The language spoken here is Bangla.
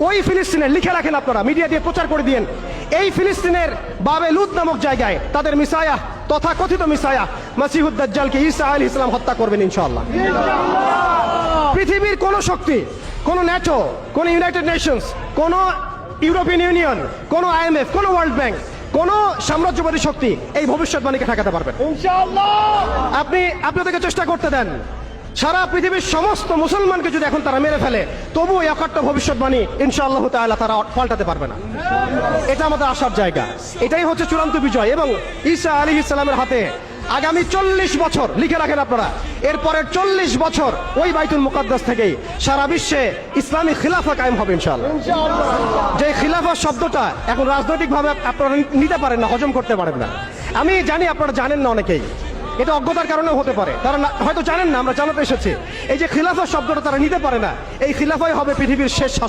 ওই ফিলিস্তিনের লিখে রাখেন আপনারা, মিডিয়া দিয়ে প্রচার করে দিয়েন, এই ফিলিস্তিনের বাবে লুদ নামক জায়গায় তাদের মিসায়া, তথা কথিত মিসায়া মাসিহুদ দাজ্জালকে ঈসা আলাইহিস সালাম হত্যা করবেন ইনশাআল্লাহ। পৃথিবীর কোন শক্তি, কোন ন্যাটো, কোন ইউনাইটেড নেশনস, কোন ইউরোপিয়ান ইউনিয়ন, কোন IMF, কোন ওয়ার্ল্ড ব্যাংক, কোন সাম্রাজ্যবাদী শক্তি এই ভবিষ্যৎবাণীকে ঠেকাতে পারবেন ইনশাআল্লাহ। আপনাদেরকে চেষ্টা করতে দেন, সারা পৃথিবীর সমস্ত মুসলমানকে যদি এখন তারা মেরে ফেলে, তবু এই অকাট্য ভবিষ্যৎবাণী ইনশাআল্লাহ তাআলা তারা পাল্টাতে পারবে না। এটা আমাদের আশার জায়গা, এটাই হচ্ছে চূড়ান্ত বিজয়। এবং ঈসা আলাইহিস সালামের হাতে আগামী 40 বছর, লিখে রাখেন আপনারা, এরপরের 40 বছর ওই বাইতুল মুকাদ্দাস থেকেই সারা বিশ্বে ইসলামী খিলাফা কায়েম হবে ইনশাআল্লাহ। যে খিলাফা শব্দটা এখন রাজনৈতিকভাবে আপনারা নিতে পারেন না, হজম করতে পারেন না। আমি জানি আপনারা জানেন না, অনেকেই এটা অজ্ঞতার কারণেও হতে পারে, তারা হয়তো জানেন না, আমরা জানাতে এসেছি। এই যে খিলাফা শব্দটা তারা নিতে পারে না, এই খিলাফাই হবে পৃথিবীর শেষ